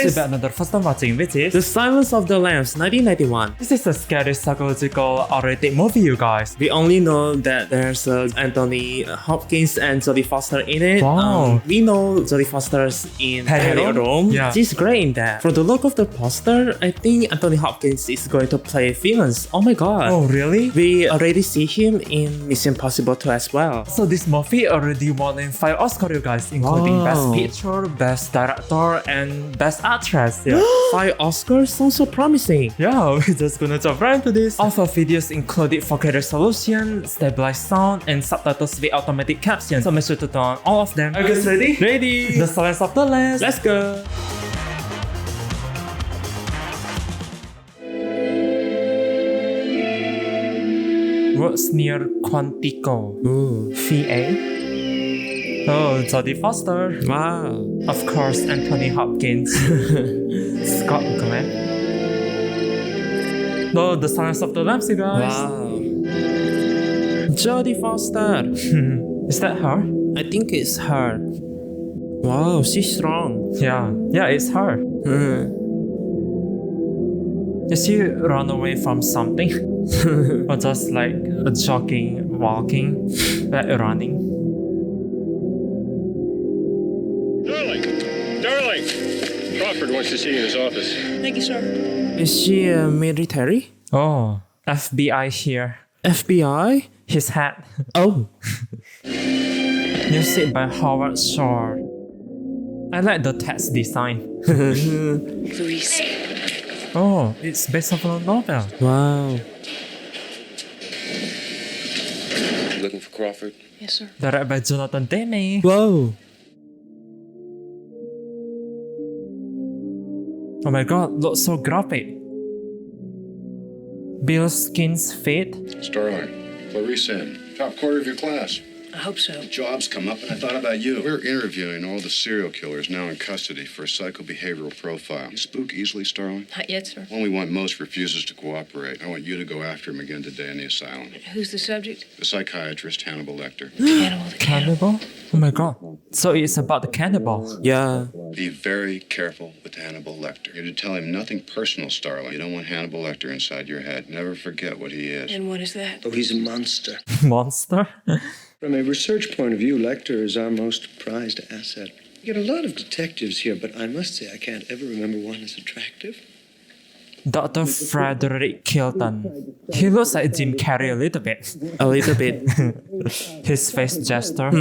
guys! It's another first time watching, which is The Silence of the Lambs 1991. This is a scary psychological R-rated movie, you guys. We only know that there's Anthony Hopkins and Jodie Foster in it. Wow. We know Jodie Foster's in Harry Rome. Yeah. She's great in that. From the look of the poster, I think Anthony Hopkins is going to play villains. Oh my god. Oh, really? We already see him in Mission Impossible 2 as well. So this movie already won 5 Oscars, you guys, including Wow. Best Picture, Best Director, and Best Actress. Yeah. 5 Oscars sounds so promising. Yeah, we're just gonna jump right into this. All of our videos included 4K resolution, stabilized sound, and subtitles with automatic captions. So make sure to turn on all of them. Are you guys ready? Ready? The Silence of the Lambs. Let's go. Works near Quantico. Ooh. VA. Oh, Jodie Foster. Wow. Of course, Anthony Hopkins. Scott Glenn. Oh, The Silence of the Lambs, you guys. Wow. Jodie Foster. Is that her? I think it's her. Wow, she's strong. Yeah, it's her. Did she run away from something? Or just like jogging, walking, like running? Darling! Crawford wants to see you in his office. Thank you, sir. Is she military? Oh, FBI here. FBI? His hat. Oh. Music by Howard Shore. I like the text design. Clarice. Oh, it's based on a novel. Wow. Looking for Crawford? Yes, sir. Directed by Jonathan Demme. Whoa. Oh my god, looks so graphic. Bill Skin's fate. Starling, Clarice in. Top quarter of your class. I hope so. Job's come up, and I thought about you. We're interviewing all the serial killers now in custody for a psychobehavioral profile. You spook easily, Starling? Not yet, sir. One we want most refuses to cooperate. I want you to go after him again today in the asylum. Who's the subject? The psychiatrist, Hannibal Lecter. Cannibal the cannibal. Cannibal? Oh my god. So it's about the cannibal. Yeah. Be very careful with Hannibal Lecter. You're to tell him nothing personal, Starling. You don't want Hannibal Lecter inside your head. Never forget what he is. And what is that? Oh, he's a monster. Monster? From a research point of view, Lecter is our most prized asset. You get a lot of detectives here, but I must say I can't ever remember one as attractive. Dr. Frederick Kilton. He looks like Jim Carrey a little bit. A little bit. His face gesture.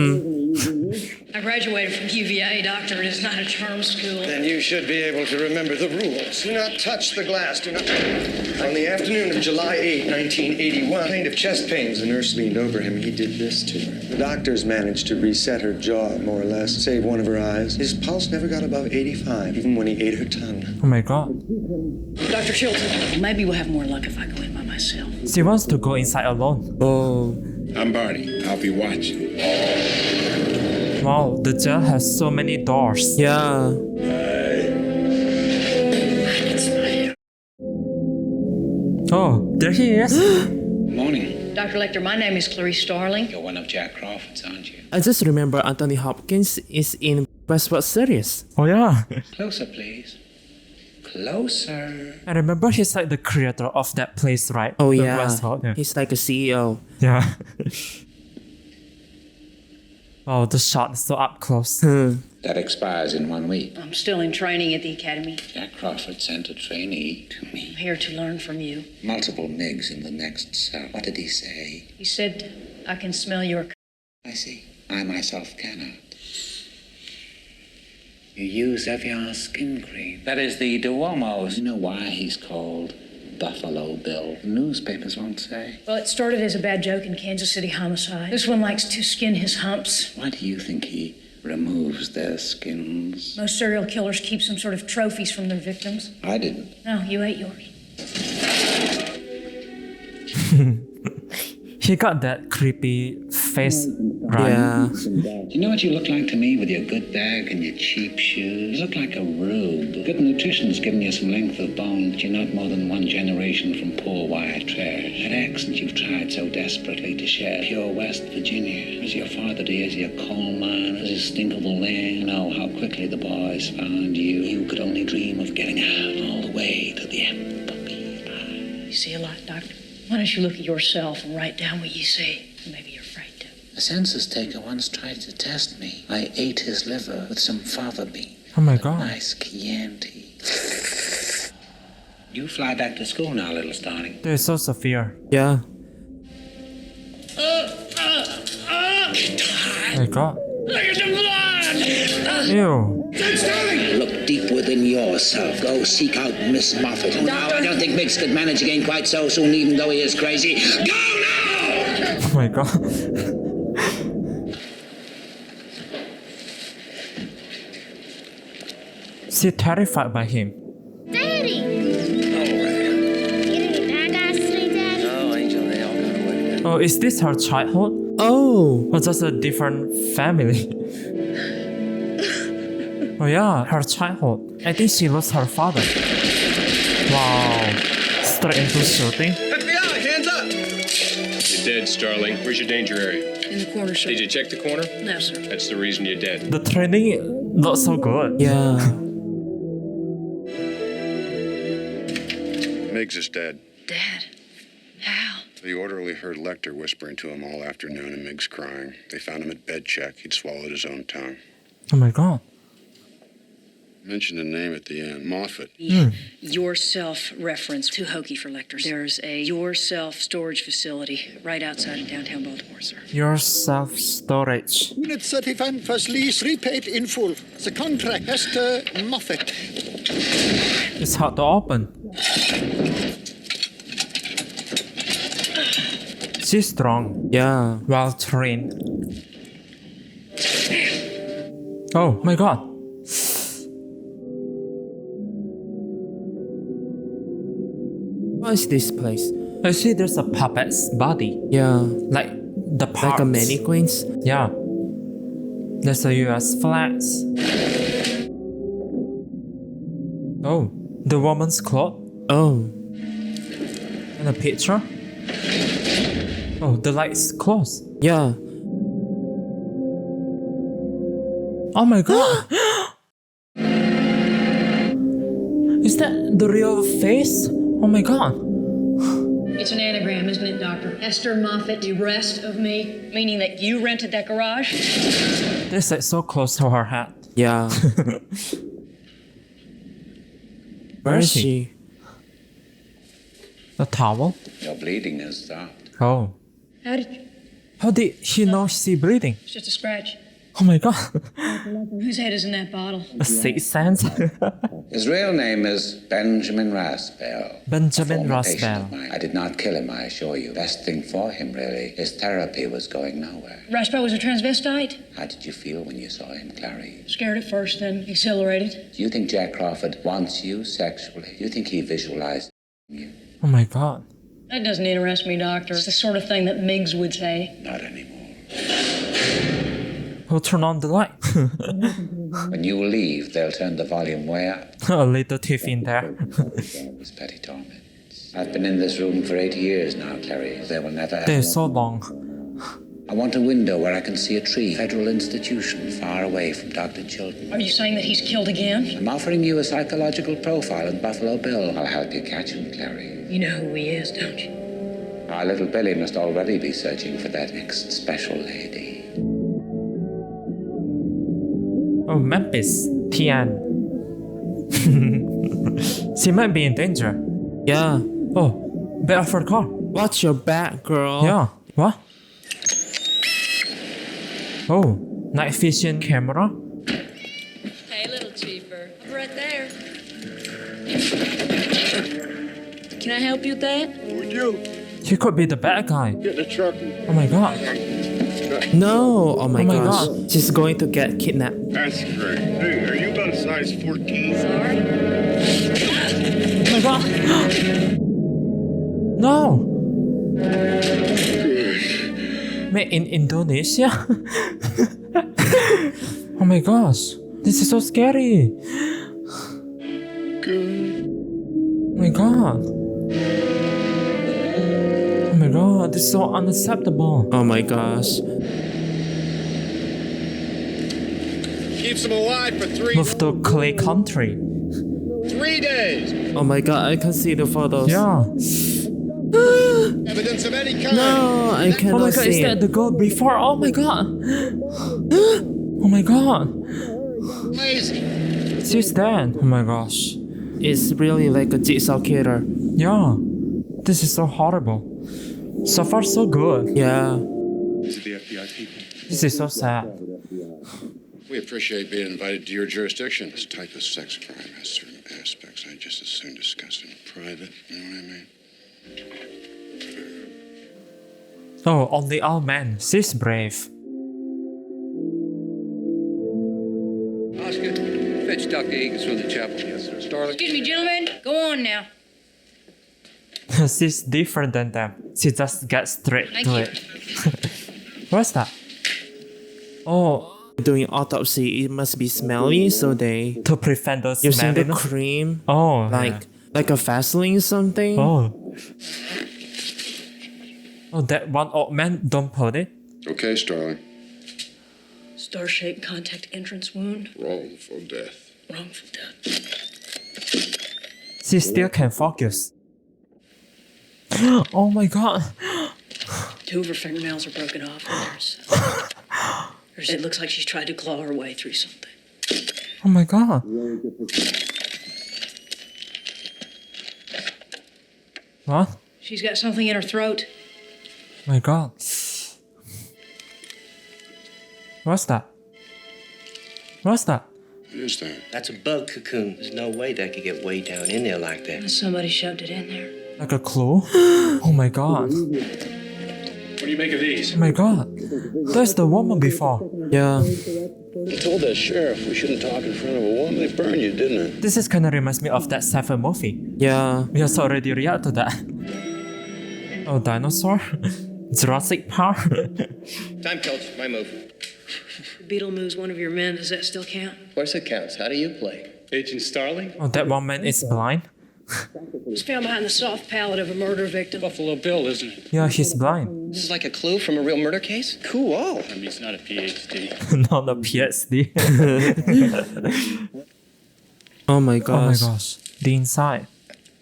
I graduated from UVA, doctor. It is not a charm school. Then you should be able to remember the rules. Do not touch the glass. Do not. On the afternoon of July 8, 1981, complained of chest pains. The nurse leaned over him. He did this to her. The doctors managed to reset her jaw, more or less, save one of her eyes. His pulse never got above 85, even when he ate her tongue. Oh my god. Dr. Chilton, maybe we'll have more luck if I go in by myself. She wants to go inside alone. Oh. I'm Barney. I'll be watching. Wow, the jail has so many doors. Yeah. Oh, there he is. Morning. Dr. Lecter, my name is Clarice Starling. You're one of Jack Crawford's, aren't you? I just remember Anthony Hopkins is in Westworld series. Oh yeah. Closer, please. Closer. I remember he's like the creator of that place, right? Oh The yeah. Westworld, yeah. He's like a CEO. Yeah. Oh, the shot is so up close. That expires in 1 week. I'm still in training at the academy. Jack Crawford sent a trainee to I'm me. here to learn from you. Multiple MIGs in the next cell. What did he say? He said, I can smell your... I see. I myself cannot. You use Evian skin cream. That is the Duomo's. You know why he's called Buffalo Bill? The newspapers won't say. Well, it started as a bad joke in Kansas City homicide. This one likes to skin his humps. Why do you think he removes their skins? Most serial killers keep some sort of trophies from their victims. I didn't. No, you ate yours. He got that creepy face, right? Yeah. You know what you look like to me with your good bag and your cheap shoes? You look like a rube. Good nutrition's given you some length of bone, but you're not more than one generation from poor white trash. That accent you've tried so desperately to shed. Pure West Virginia. Was your father to you as your coal mine, as his stink of the land? Oh, how quickly the boys found you. You could only dream of getting out all the way to the end. You see a lot, Doctor. Why don't you look at yourself and write down what you see? Maybe you're afraid to. A census taker once tried to test me. I ate his liver with some fava bean. Oh my god. Nice Chianti. You fly back to school now, little Starling. They're so severe. Yeah. Oh my god. Look at the blood! Ew. Look deep within yourself. Go seek out Miss Moffat. No, I don't think Mix could manage again quite so soon, even though he is crazy. Go now! Oh my god. She's terrified by him. Daddy! Get any bad guys today, Daddy? No, Angel, they all got away. Oh, is this her childhood? Oh. Or just a different family? Oh yeah, her childhood. I think she lost her father. Wow. Straight into shooting. FBI, hands up! You're dead, Starling. Where's your danger area? In the corner, sir. Did you check the corner? No, sir. That's the reason you're dead. The training not so good. Yeah. Miggs is dead. Dad. How? The orderly heard Lecter whispering to him all afternoon and Miggs crying. They found him at bed check. He'd swallowed his own tongue. Oh my god. Mentioned a name at the end. Moffat. Yourself reference to Hokey for Lecters. There's a Yourself storage facility right outside of downtown Baltimore, sir. Your self-storage. Unit 31, first lease repaid in full. The contract, Esther Moffat. It's hard to open. She's strong. Yeah. Well trained. Oh my god. What is this place? I see there's a puppet's body. Yeah. Like the parts. Like a mannequins? Yeah. There's a US flags. Oh, the woman's cloth Oh. and a picture. Oh, the lights close. Yeah. Oh my god. Is that the real face? Oh my god. It's an anagram, isn't it, Doctor? Esther Moffat, the rest of me, meaning that you rented that garage? This is so close to her head. Yeah. Where is she? The towel? Your bleeding has stopped. Oh. How did you? How did he know she's bleeding? It's just a scratch. Oh my god. Whose head is in that bottle? A sixth sense. His real name is Benjamin Rasbell. Benjamin A former patient Rasbell. of mine. I did not kill him, I assure you. Best thing for him, really. His therapy was going nowhere. Raspo was a transvestite. How did you feel when you saw him, Clarice? Scared at first, then exhilarated. Do you think Jack Crawford wants you sexually? Do you think he visualized you? Oh my god. That doesn't interest me, Doctor. It's the sort of thing that Miggs would say. Not anymore. Who turn on the light? When you leave, they'll turn the volume way up. A little tiff in there. His petty torments. I've been in this room for 8 years now, Clarice. They will never They're have so long. I want a window where I can see a tree. Federal institution far away from Dr. Chilton. Are you saying that he's killed again? I'm offering you a psychological profile of Buffalo Bill. I'll help you catch him, Clarice. You know who he is, don't you? Our little Billy must already be searching for that next special lady. Oh, Memphis. Tian. She might be in danger. Yeah. Oh, get off her car. Watch your back, girl. Yeah. What? Oh, night vision camera. Hey, little cheaper. I'm right there. Can I help you with that? Would you He could be the bad guy. get the truck? Oh my god. No. Oh my, Oh my gosh. God. She's going to get kidnapped. That's correct. Hey, are you about a size 14? Sorry. Oh my god. No. Made in Indonesia? Oh my gosh. This is so scary. Oh my god. Oh my god, this is so unacceptable. Oh my gosh. Keeps him alive for 3 Move to clay country. 3 days. Oh my god, I can see the photos. Yeah. Evidence of any kind. No, I Oh cannot my god, is see that it. the girl before? Oh my god. Oh my god. Lazy. She's dead. Oh my gosh. It's really like a jigsaw killer. Yeah. This is so horrible. So far, so good. Yeah. These are the FBI people. This is so sad. We appreciate being invited to your jurisdiction. This type of sex crime has certain aspects I just as soon discuss in private. You know what I mean? Oh, only our man. She's brave. Oscar, fetch Dr. Eagles from the chapel. Yes, sir. Starling. Excuse me, gentlemen. Go on now. She's different than them. She just gets straight Thank to you. it. What's that? Oh, Doing autopsy, it must be smelly, so they to prevent the using the smelliness. cream, Oh, like a Vaseline something. Oh. Oh, that one old man don't put it. Okay, Starling. Star-shaped contact entrance wound. Wrongful death. Wrongful death. She still can focus. Oh my god. 2 of her fingernails are broken off, and it looks like she's tried to claw her way through something. Oh my god. What? She's got something in her throat. My god. What's that? What's that? What is that? That's a bug cocoon. There's no way that could get way down in there like that. Somebody shoved it in there. Like a clue? Oh my god. What do you make of these? Oh my god. That's the woman before. Yeah. I told that sheriff we shouldn't talk in front of a woman. They burned you, didn't it? This is kinda reminds me of that Seven movie. Yeah. We also already react to that. Oh, dinosaur? Jurassic Park? Time, coach. My move. The beetle moves one of your men. Does that still count? Of course it counts. How do you play? Agent Starling? Oh, that woman is blind? Was found behind the soft palate of a murder victim. Buffalo Bill, isn't it? Yeah, he's blind. This is like a clue from a real murder case? Cool. I mean, he's not a PhD. Not a PhD. Oh my Oh my gosh. gosh. The inside.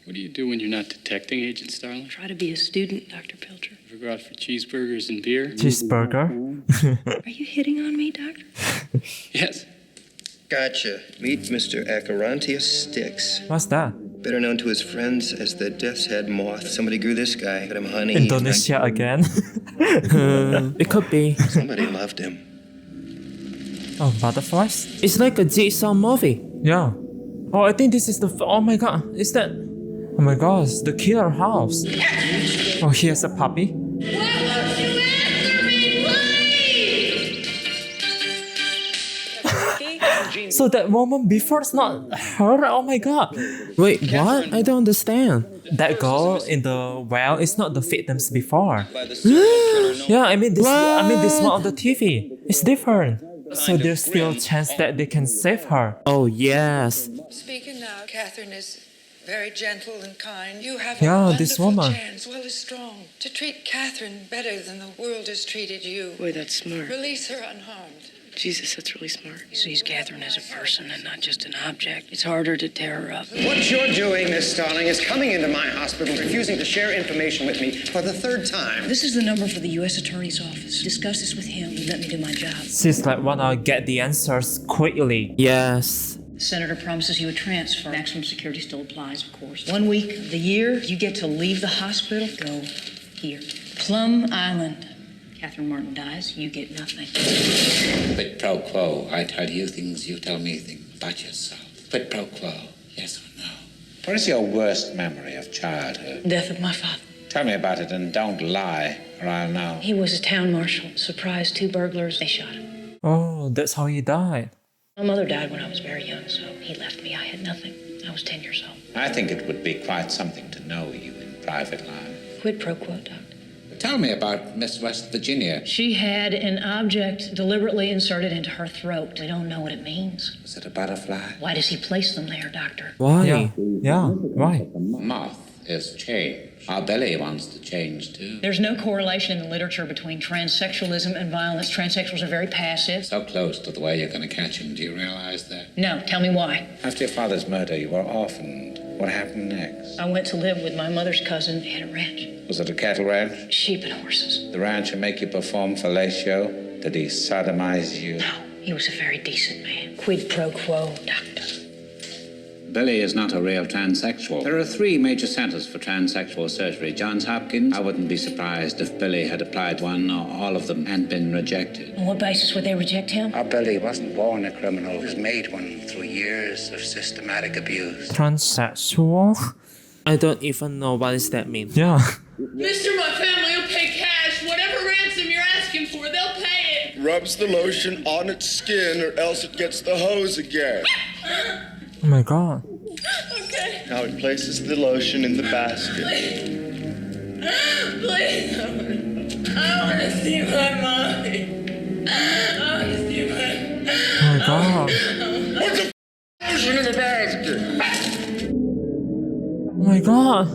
What do you do when you're not detecting, Agent Starling? Try to be a student, Dr. Pilcher. Ever go out for cheeseburgers and beer? Cheeseburger? Are you hitting on me, Doctor? Yes. Gotcha. Meet Mr. Acherontius Styx, What's that? better known to his friends as the Death's Head Moth. Somebody grew this guy, fed him honey. Indonesia again? It could be. Somebody loved him. Oh, butterflies? It's like a jigsaw movie. Yeah. Oh, I think this is the. Oh my god. Is that. Oh my gosh, the killer house. Oh, he has a puppy. So that woman before is not her? Oh my god. Wait, what? I don't understand. That girl in the well is not the victims before. Yeah, I mean this one on the TV. It's different. So there's still a chance that they can save her. Oh yes. Speaking now, Catherine is very gentle and kind. You have Yeah, a this wonderful woman. chance, well as strong, to treat Catherine better than the world has treated you. Boy, that's smart. Release her unharmed. Jesus, that's really smart. He sees Catherine as a person and not just an object. It's harder to tear her up. What you're doing, Miss Starling, is coming into my hospital, refusing to share information with me for the 3rd time. This is the number for the U.S. Attorney's Office. Discuss this with him. Let me do my job. She's like wanna get the answers quickly. Yes. The senator promises you a transfer. Maximum security still applies, of course. 1 week of the year, you get to leave the hospital. Go here. Plum Island. Catherine Martin dies, you get nothing. Quid pro quo. I tell you things, you tell me things about yourself. Quid pro quo. Yes or no? What is your worst memory of childhood? Death of my father. Tell me about it and don't lie, or I'll know. He was a town marshal. Surprised 2 burglars. They shot him. Oh, that's how he died. My mother died when I was very young, so he left me. I had nothing. I was 10 years old. I think it would be quite something to know you in private life. Quid pro quo, Doctor. Tell me about Miss West Virginia. She had an object deliberately inserted into her throat. We don't know what it means. Was it a butterfly? Why does he place them there, Doctor? Why? Yeah. Yeah. Why? Moth. is change. Our Billy wants to change too. There's no correlation in the literature between transsexualism and violence. Transsexuals are very passive. So close to the way you're going to catch him. Do you realize that? No, tell me why. After your father's murder, you were orphaned. What happened next? I went to live with my mother's cousin. They had a ranch. Was it a cattle ranch? Sheep and horses. The rancher make you perform fellatio? Did he sodomize you? No, he was a very decent man. Quid pro quo, doctor. Billy is not a real transsexual. There are 3 major centers for transsexual surgery. Johns Hopkins. I wouldn't be surprised if Billy had applied one or all of them and been rejected. On what basis would they reject him? Our Billy wasn't born a criminal. He was made one through years of systematic abuse. Transsexual? I don't even know what does that mean. Yeah. Mister, my family will pay cash. Whatever ransom you're asking for, they'll pay it. Rubs the lotion on its skin or else it gets the hose again. Oh my god. Okay. Now he places the lotion in the basket. Please. I want to see my mommy. I want to see my... Oh my god. Put the lotion in the basket. Oh my god.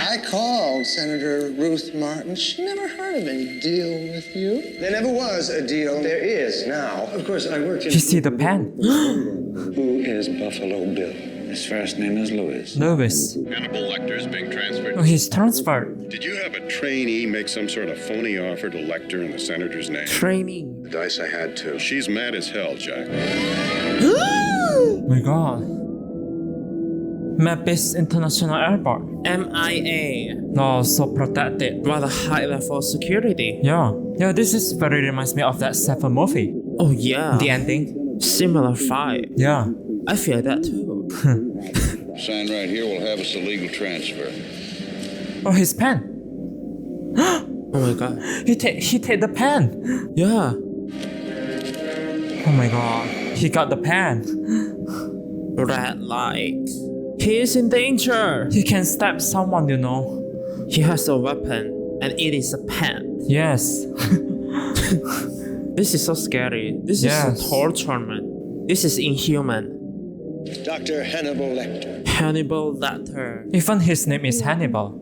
I called Senator Ruth Martin. She never heard of any deal with you. There never was a deal. There is now. Of course, I worked in... You see the pen? Who is Buffalo Bill? His first name is Louis. Louis. Hannibal Lecter's being transferred. Oh, he's transferred. Did you have a trainee make some sort of phony offer to Lecter in the senator's name? Training. The dice I had to. She's mad as hell, Jack. Oh my god. Memphis International Airport. MIA. Oh, so protected. Rather high level security. Yeah. Yeah, this is very reminds me of that Seven movie. Oh yeah. The ending. Similar vibe. Yeah. I feel that too. Sign right here will have us a legal transfer. Oh, his pen. Oh my god. He take the pen. Yeah. Oh my god. He got the pen. Red light. He is in danger. He can stab someone, you know. He has a weapon, and it is a pen. Yes. This is so scary. This Yes. is torturement. This is inhuman. Dr. Hannibal Lecter. Hannibal Lecter. Even his name is Hannibal.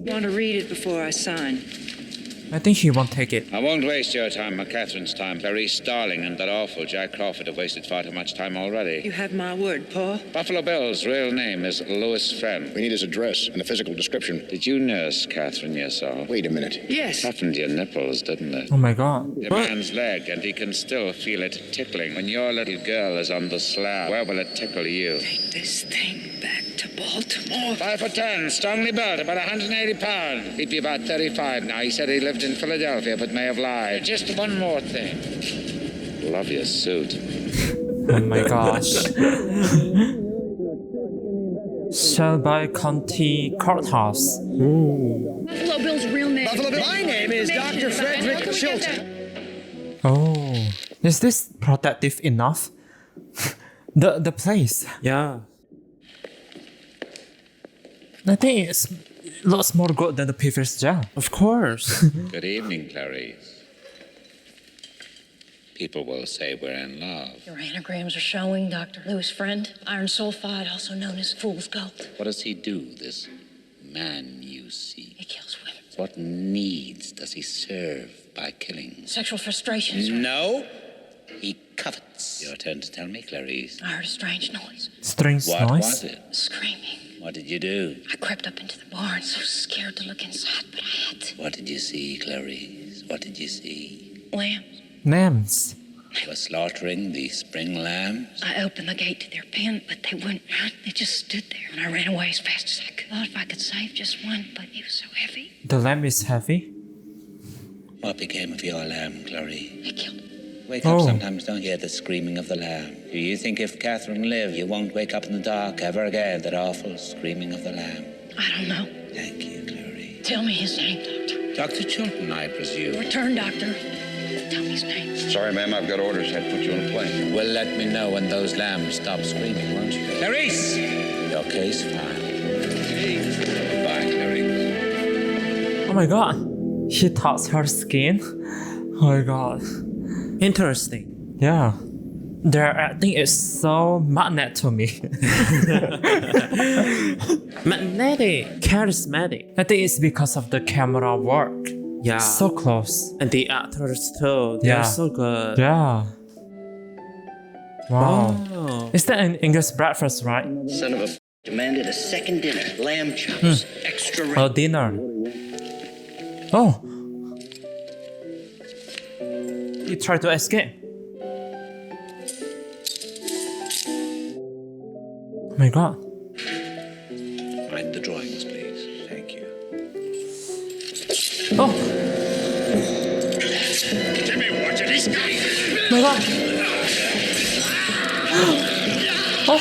Want to read it before I sign. I think he won't take it. I won't waste your time or Catherine's time. Clarice Starling and that awful Jack Crawford have wasted far too much time already. You have my word, Paul. Buffalo Bill's real name is Louis Friend. We need his address and a physical description. Did you nurse Catherine yourself? Wait a minute. Yes. Happened to your nipples, didn't it? Oh my god. A man's leg, and he can still feel it tickling. When your little girl is on the slab, where will it tickle you? Take this thing back to Baltimore. 5 for 10, strongly built, about 180 pounds. He'd be about 35 now. He said he lived in Philadelphia, but may have lied. Just one more thing. Love your suit. Oh my gosh. Shelby County Courthouse. Buffalo Bill's real name. My name is Dr. Frederick Chilton. Oh. Is this protective enough? The place. Yeah. I think it's lots more good than the previous jail. Of course. Good evening, Clarice. People will say we're in love. Your anagrams are showing, Dr. Louis Friend. Iron sulfide, also known as fool's gold. What does he do, this man you see? He kills women. What needs does he serve by killing? Sexual frustrations. No. He covets. Your turn to tell me, Clarice. I heard a strange noise. Strange What noise? was it? Screaming. What did you do? I crept up into the barn, so scared to look inside, but I had to. What did you see, Clarice? What did you see? Lambs. Names. They were slaughtering the spring lambs. I opened the gate to their pen, but they wouldn't run. They just stood there, and I ran away as fast as I could. Thought if I could save just one, but it was so heavy. The lamb is heavy. What became of your lamb, Clarice? They killed it. Wake up sometimes, don't hear the screaming of the lamb. Do you think if Catherine lived, you won't wake up in the dark ever again, that awful screaming of the lamb? I don't know. Thank you, Clarice. Tell me his name, Doctor. Dr. Chilton, I presume. Return, Doctor. Tell me his name. Sorry, ma'am, I've got orders. I had to put you on a plane. You will let me know when those lambs stop screaming, won't you? Clarice! Your case filed. Goodbye, Clarice. Oh my god. he touched her skin. Oh my god. Interesting. Yeah. Their acting is so magnet to me. Magnetic, charismatic. I think it's because of the camera work. Yeah. So close. And the actors too. They're Yeah. so good. Yeah. Wow. Wow. Is that an English breakfast, right? Son of a demanded a second dinner. Lamb chops. Extra Oh, dinner. Oh. He tried to escape. Oh my god. Mind the drawings, please. Thank you. Oh. Jimmy, watch it. He's got it. Oh my god. Oh.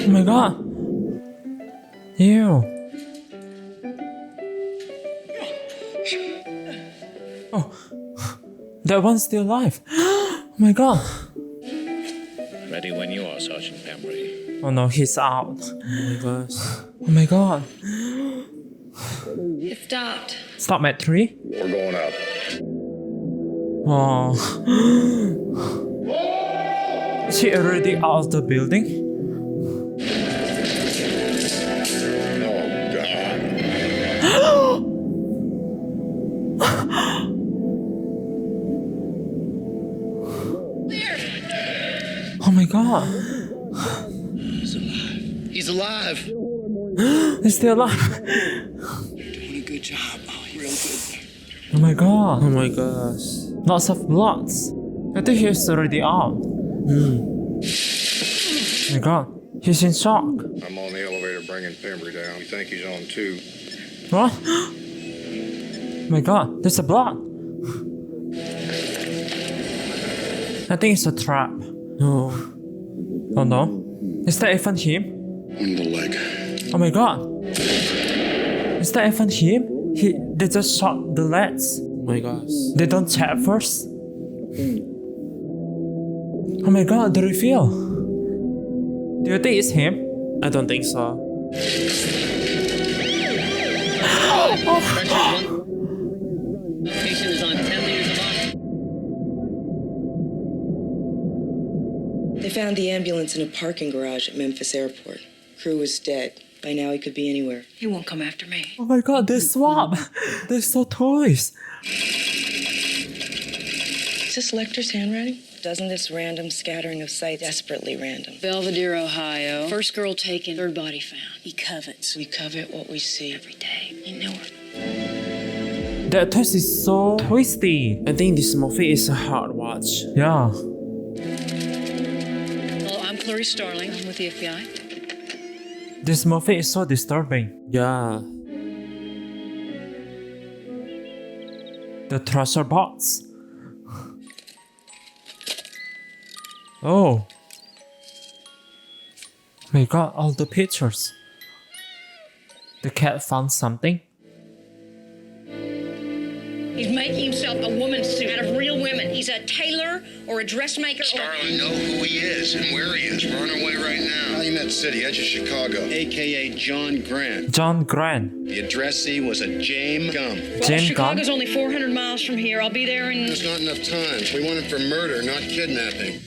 Oh my god. Ew. Oh. That one's still alive. Oh my god. Ready when you are, Sergeant Pembry. Oh no, he's out. Oh my gosh. Oh my god. It stopped. Stop at 3? We're going up. Oh. She already out of the building? Oh my god. He's alive. He's still alive. Doing a good job. Oh, real good. Oh my god. Oh my gosh. Lots of bloods. I think he's already out. Oh my god. He's in shock. I'm on the elevator bringing Pembry down. You think he's on too? What? Oh my god. There's a blood. I think it's a trap. No. Oh no. Is that even him? On the leg. Oh my god. Is that even him? They just shot the legs. Oh my gosh. They don't check first. Oh my god, the reveal. Do you think it's him? I don't think so. Patient is on 10 liters of oxygen. They found the ambulance in a parking garage at Memphis Airport. Crew was dead. By now he could be anywhere. He won't come after me. Oh my god, they swap. They're so toys. Is this Lecter's handwriting? Doesn't this random scattering of sites desperately random? Belvedere, Ohio. First girl taken, third body found. He covets. We covet what we see. Every day. You know her. That twist is so twisty. I think this movie is a hard watch. Yeah. Hello, I'm Clarice Starling. I'm with the FBI. This movie is so disturbing. Yeah. The treasure box. Oh. My god, all the pictures. The cat found something. He's making himself a woman's suit out of real women. He's a tailor or a dressmaker. Starling know who he is and where he is. We're on our way right now. Calumet City, edge of Chicago. A.K.A. John Grant. John Grant. The addressee was a James Gum. Well, James Chicago's Gunn? only 400 miles from here. I'll be there in... There's not enough time. We want him for murder, not kidnapping.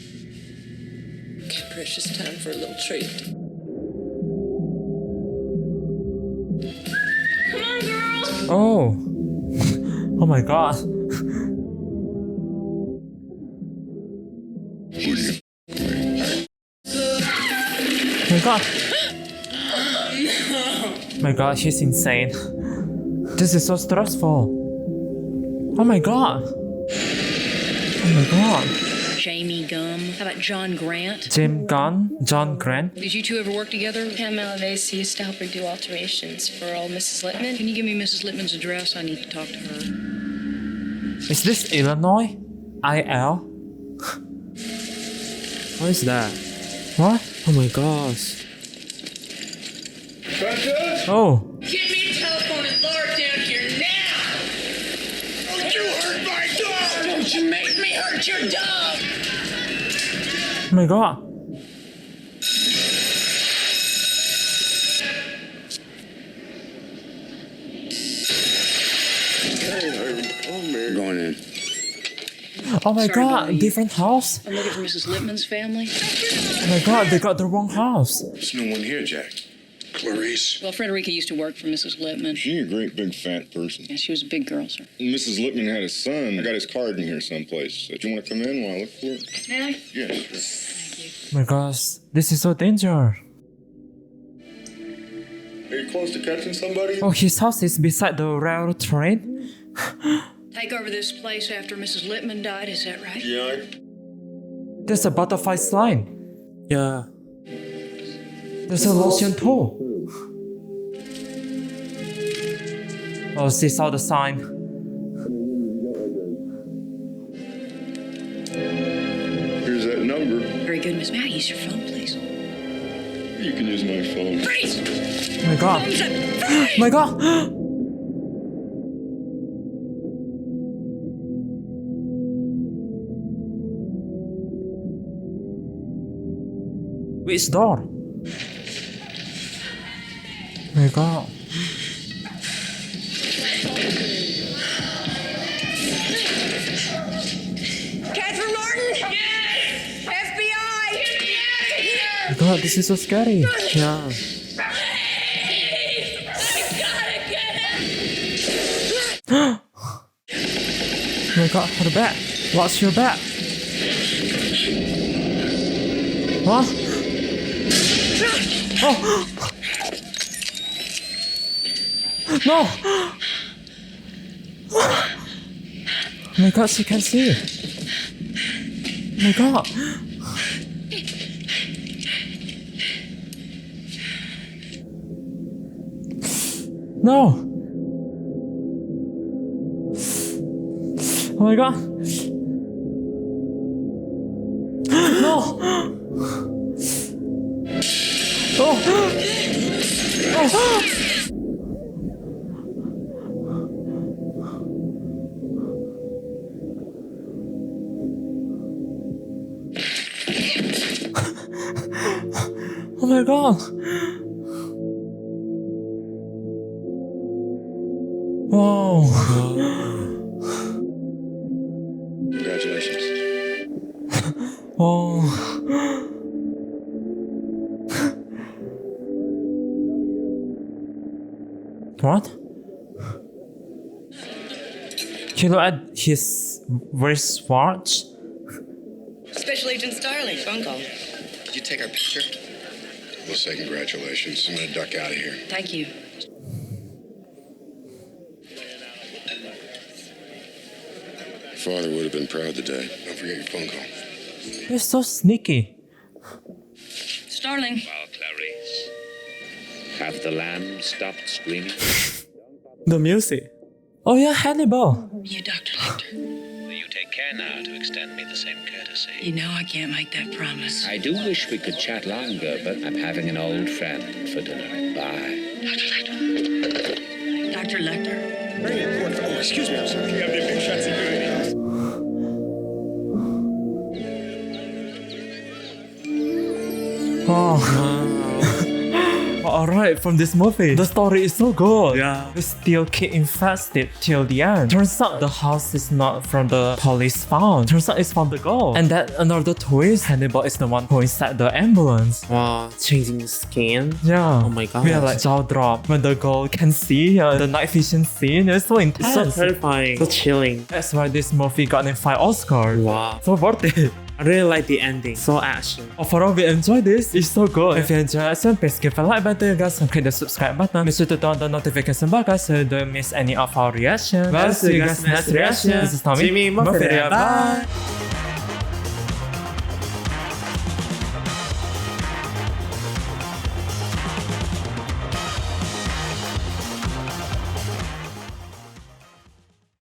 Precious time for a little treat. Come on, girls! Oh. Oh my god. My god. My god, she's insane. This is so stressful. Oh my god. Oh my god. Jamie Gum. How about John Grant? Jim Gunn, John Grant. Did you two ever work together? Pam Malavasi used to help her do alterations for old Mrs. Littman. Can you give me Mrs. Littman's address? I need to talk to her. Is this Illinois? IL? What is that? What? Oh my gosh. Oh. Get me a telephone and Laura down here now! Don't you hurt my dog! Don't you make me hurt not your dog! Oh my god. Going in. Oh my Sorry about god, you. different house. I'm looking for Mrs. Lippman's family. Oh my god, they got the wrong house. There's no one here, Jack. Clarice. Well, Frederica used to work for Mrs. Lippman. She a great big fat person. Yeah, she was a big girl, sir. Mrs. Lippman had a son. I got his card in here someplace. Do you want to come in while I look for it? May I? Yes, sure. Oh my gosh, this is so dangerous. Are you close to catching somebody? Oh, his house is beside the railroad train? Take over this place after Mrs. Lippman died, is that right? Yeah. There's a butterfly sign. Yeah. There's a lotion too. Oh, she saw the sign. Here's that number. Very good, Miss. May I use your phone, please? You can use my phone. Freeze! Oh my god. Oh my god. Which door? Oh my god. Catherine Martin? Yes! FBI! Oh my god, this is so scary. Yeah. Oh my god, her back. What's your back? What? Oh! No! Oh my god, she can see. Oh my god. No! Oh my god. No! Oh! Oh! Oh my god! Wow! Congratulations. Oh. What? Can you look at his wristwatch? Special Agent Starling, phone call. Did you take our picture? We'll say congratulations. I'm gonna duck out of here. Thank you. Your father would have been proud today. Don't forget your phone call. You're so sneaky. Starling. Well, Clarice, have the lamb stopped screaming? The music. Oh yeah, Hannibal. You, Dr. Lecter. Will you take care now to extend me the same courtesy? You know I can't make that promise. I do wish we could chat longer, but I'm having an old friend for dinner. Bye. Dr. Lecter. Dr. Lecter. Very important. Oh, excuse me. I'm sorry. You have the big shots of doing Oh. Alright, from this movie, the story is so good. Yeah. We still keep invested till the end. Turns out the house is not from the police found. Turns out it's from the girl. And that another twist, Hannibal is the one who inside the ambulance. Wow, changing skin. Yeah. Oh my god. We are like jaw drop when the girl can see the night vision scene. It's so intense. It's so terrifying. So chilling. That's why this movie got named 5 Oscars. Wow. So worth it. I really like the ending. So action. Overall, we enjoyed this. It's so good. If you enjoyed it, please give a like button, guys, and click the subscribe button. Make sure to turn on the notification bell, guys, so you don't miss any of our reactions. Well, see you guys next reaction. This is Tommy. Jimmy, Mafia. Mafia. Bye. Bye.